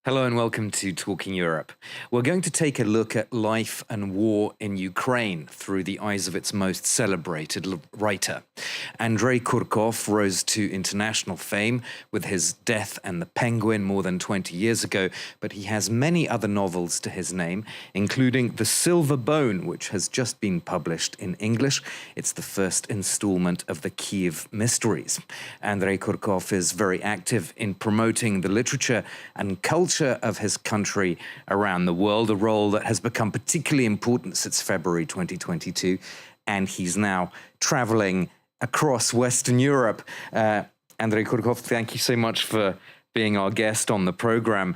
Hello and welcome to Talking Europe. We're going to take a look at life and war in Ukraine through the eyes of its most celebrated writer. Andrey Kurkov rose to international fame with his Death and the Penguin more than 20 years ago, but he has many other novels to his name, including The Silver Bone, which has just been published in English. It's the first installment of the Kyiv Mysteries. Andrey Kurkov is very active in promoting the literature and culture of his country around the world, a role that has become particularly important since February 2022, and he's now traveling across Western Europe. Andrey Kurkov, thank you so much for being our guest on the program.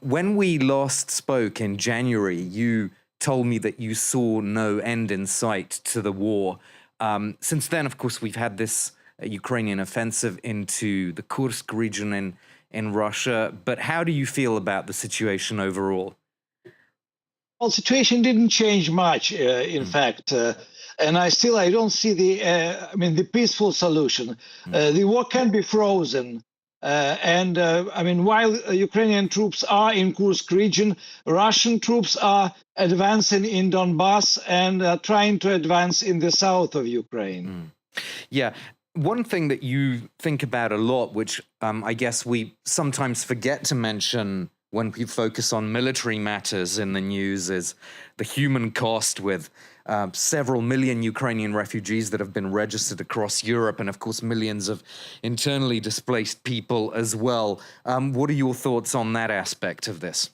When we last spoke in January, you told me that you saw no end in sight to the war. Since then, of course, we've had this Ukrainian offensive into the Kursk region in Russia, but how do you feel about the situation overall? Well, the situation didn't change much, in fact, and I don't see the peaceful solution. The war can be frozen, while Ukrainian troops are in Kursk region, Russian troops are advancing in Donbass and trying to advance in the south of Ukraine. Yeah. One thing that you think about a lot, which I guess we sometimes forget to mention when we focus on military matters in the news, is the human cost with several million Ukrainian refugees that have been registered across Europe, and of course millions of internally displaced people as well. What are your thoughts on that aspect of this?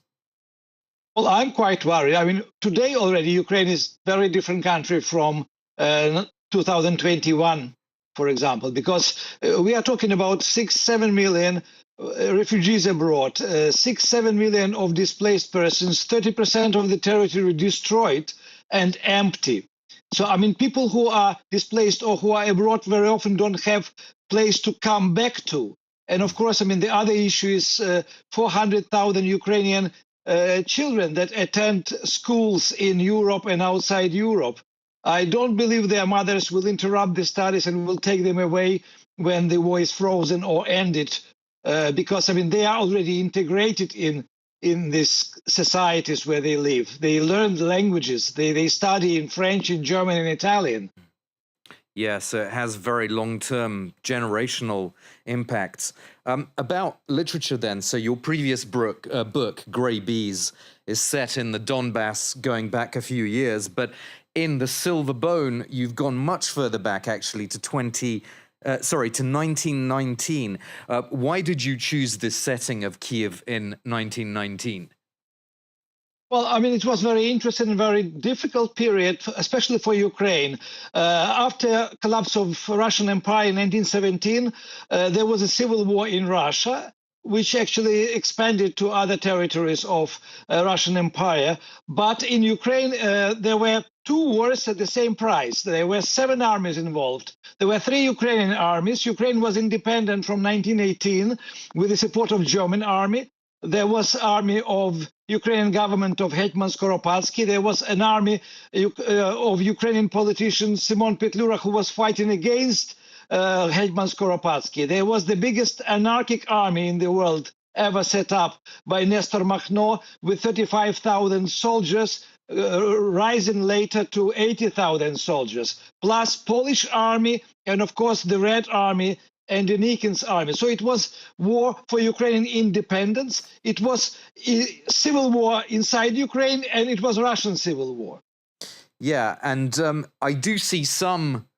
Well, I'm quite worried. Today already Ukraine is a very different country from 2021. For example, because we are talking about 6-7 million refugees abroad, 6-7 million of displaced persons, 30% of the territory destroyed and empty. So, people who are displaced or who are abroad very often don't have place to come back to. And of course, the other issue is 400,000 Ukrainian children that attend schools in Europe and outside Europe. I don't believe their mothers will interrupt the studies and will take them away when the war is frozen or ended, because they are already integrated in these societies where they live. They learn the languages. They study in French, in German, and Italian. Yeah, so it has very long-term generational impacts. About literature then, so your previous book, Grey Bees, is set in the Donbass going back a few years, but in The Silver Bone, you've gone much further back, actually, to 1919. Why did you choose this setting of Kyiv in 1919? Well, it was very interesting and very difficult period, especially for Ukraine. After collapse of Russian Empire in 1917, there was a civil war in Russia, which actually expanded to other territories of Russian Empire. But in Ukraine, there were two wars at the same price. There were 7 armies involved. There were 3 Ukrainian armies. Ukraine was independent from 1918 with the support of German army. There was army of Ukrainian government of Hetman Skoropadsky. There was an army of Ukrainian politician Simon Petlura, who was fighting against Hetman Skoropadsky. There was the biggest anarchic army in the world ever set up by Nestor Makhno with 35,000 soldiers, rising later to 80,000 soldiers, plus Polish army and, of course, the Red Army and Denikin's army. So it was war for Ukrainian independence. It was a civil war inside Ukraine, and it was Russian civil war. Yeah, and I do see some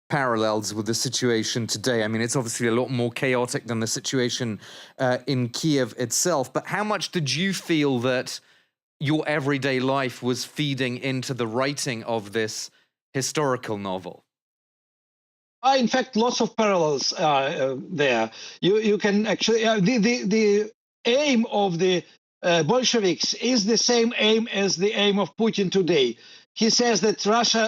parallels with the situation today. It's obviously a lot more chaotic than the situation in Kyiv itself. But how much did you feel that your everyday life was feeding into the writing of this historical novel? In fact, lots of parallels are there. You can actually the aim of the Bolsheviks is the same aim as the aim of Putin today. He says that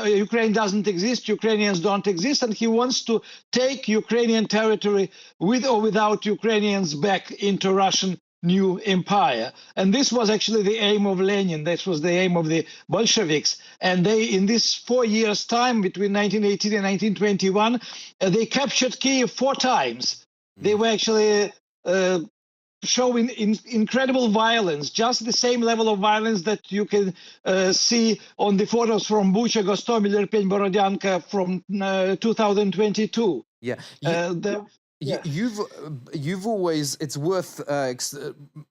Ukraine doesn't exist, Ukrainians don't exist, and he wants to take Ukrainian territory with or without Ukrainians back into Russian new empire. And this was actually the aim of Lenin. This was the aim of the Bolsheviks. And they, in this 4 years' time between 1918 and 1921, they captured Kyiv 4 times. They were actually showing incredible violence, just the same level of violence that you can see on the photos from Bucha, Gostomel, Irpin, Borodyanka from 2022. Yeah. Yeah. You've always, it's worth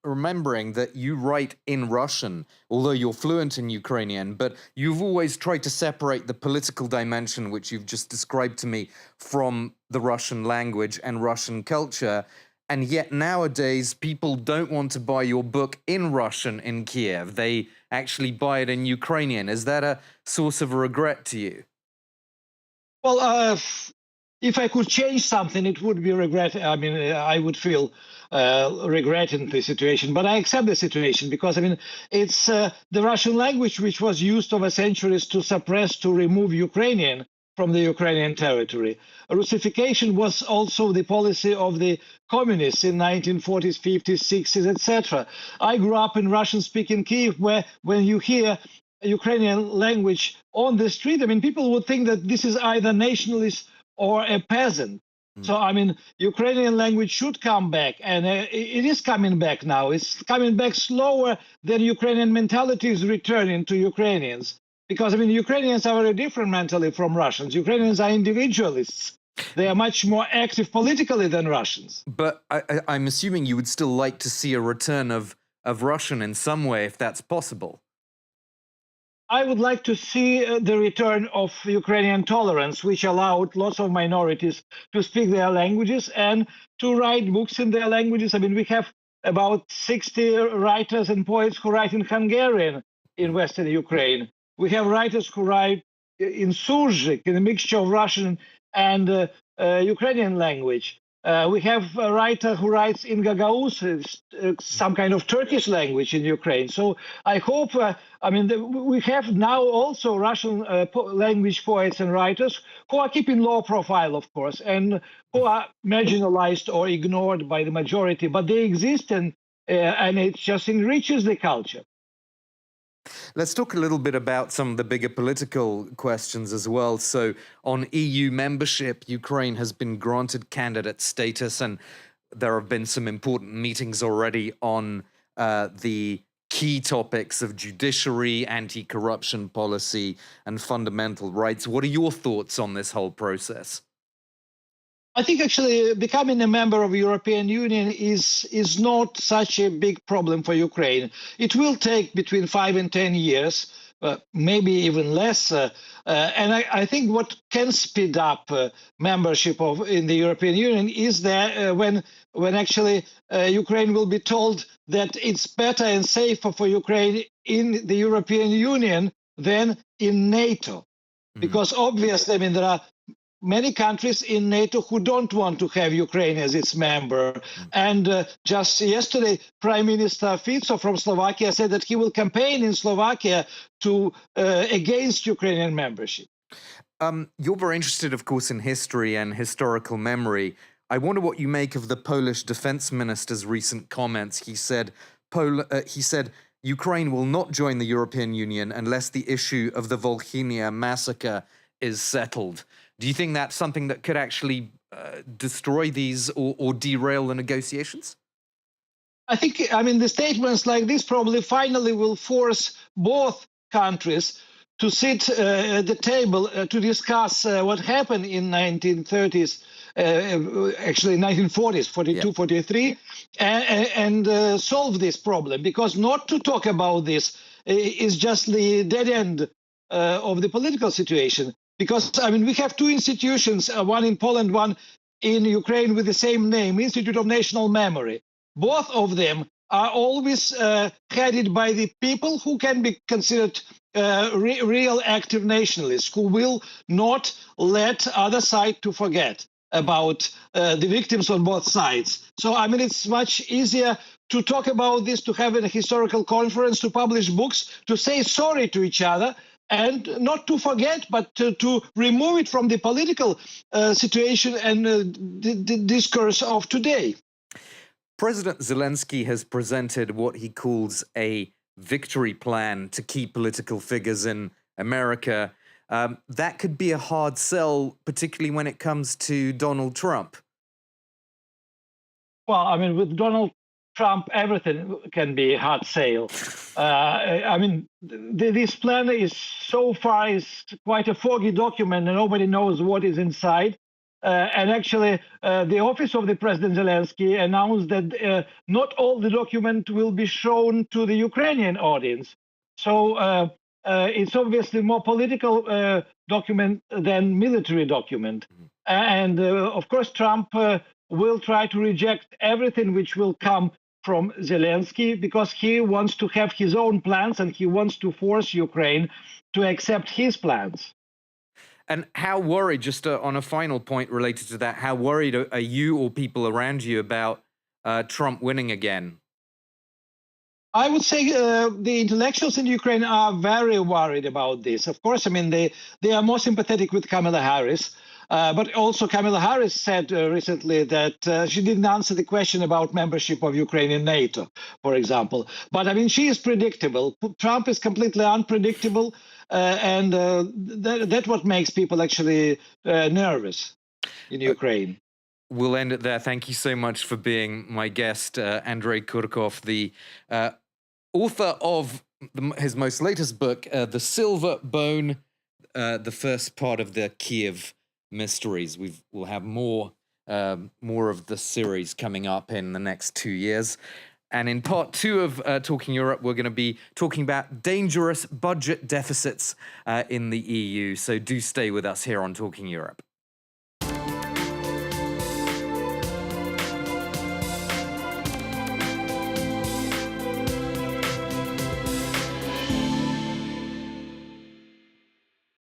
remembering that you write in Russian, although you're fluent in Ukrainian, but you've always tried to separate the political dimension, which you've just described to me, from the Russian language and Russian culture. And yet nowadays, people don't want to buy your book in Russian in Kiev. They actually buy it in Ukrainian. Is that a source of regret to you? Well, if I could change something, it would be regret. I mean, I would feel regret in the situation, but I accept the situation because, I mean, it's the Russian language which was used over centuries to suppress, to remove Ukrainian from the Ukrainian territory. Russification was also the policy of the communists in 1940s, 50s, 60s, etc. I grew up in Russian-speaking Kyiv, where when you hear Ukrainian language on the street, I mean, people would think that this is either nationalist or a peasant. So, I mean, Ukrainian language should come back, and it is coming back now. It's coming back slower than Ukrainian mentality is returning to Ukrainians. Because, I mean, Ukrainians are very different mentally from Russians. Ukrainians are individualists. They are much more active politically than Russians. But I'm assuming you would still like to see a return of Russian in some way, if that's possible. I would like to see the return of Ukrainian tolerance, which allowed lots of minorities to speak their languages and to write books in their languages. I mean, we have about 60 writers and poets who write in Hungarian in Western Ukraine. We have writers who write in Surzik, in a mixture of Russian and Ukrainian language. We have a writer who writes in Gagauz, some kind of Turkish language in Ukraine. So I hope, I mean, we have now also Russian language poets and writers who are keeping low profile, of course, and who are marginalized or ignored by the majority, but they exist and it just enriches the culture. Let's talk a little bit about some of the bigger political questions as well. So on EU membership, Ukraine has been granted candidate status, and there have been some important meetings already on the key topics of judiciary, anti-corruption policy, and fundamental rights. What are your thoughts on this whole process? I think actually becoming a member of the European Union is not such a big problem for Ukraine. It will take between 5 and 10 years, maybe even less. And I think what can speed up membership in the European Union is that when actually Ukraine will be told that it's better and safer for Ukraine in the European Union than in NATO. Because obviously, I mean, there are many countries in NATO who don't want to have Ukraine as its member. And just yesterday, Prime Minister Fico from Slovakia said that he will campaign in Slovakia against Ukrainian membership. You're very interested, of course, in history and historical memory. I wonder what you make of the Polish defense minister's recent comments. He said, Ukraine will not join the European Union unless the issue of the Volhynia massacre is settled. Do you think that's something that could actually destroy these or derail the negotiations? I think, I mean, the statements like this probably finally will force both countries to sit at the table to discuss what happened in 1930s, actually 1940s, 42, 43, and solve this problem. Because not to talk about this is just the dead end of the political situation. Because, I mean, we have two institutions, one in Poland, one in Ukraine with the same name, Institute of National Memory. Both of them are always headed by the people who can be considered real active nationalists, who will not let other side to forget about the victims on both sides. So, I mean, it's much easier to talk about this, to have a historical conference, to publish books, to say sorry to each other, and not to forget, but to remove it from the political situation and the discourse of today. President Zelensky has presented what he calls a victory plan to key political figures in America. That could be a hard sell, particularly when it comes to Donald Trump. Well, I mean, with Donald Trump, everything can be hard sale. I mean, this plan is so far is quite a foggy document, and nobody knows what is inside. And actually, the office of the President Zelensky announced that not all the document will be shown to the Ukrainian audience. So it's obviously more political document than military document. And of course, Trump will try to reject everything which will come from Zelensky because he wants to have his own plans and he wants to force Ukraine to accept his plans. And how worried, just on a final point related to that, how worried are you or people around you about Trump winning again? I would say the intellectuals in Ukraine are very worried about this. Of course, I mean, they are more sympathetic with Kamala Harris. But also Kamala Harris said recently that she didn't answer the question about membership of Ukraine in NATO, for example. But I mean, she is predictable. Trump is completely unpredictable. And that's what makes people actually nervous in Ukraine. We'll end it there. Thank you so much for being my guest, Andrey Kurkov, the author of his most latest book, The Silver Bone, the first part of the Kyiv Mysteries. We'll have more of the series coming up in the next 2 years. And in part 2 of Talking Europe, we're going to be talking about dangerous budget deficits in the EU. So do stay with us here on Talking Europe.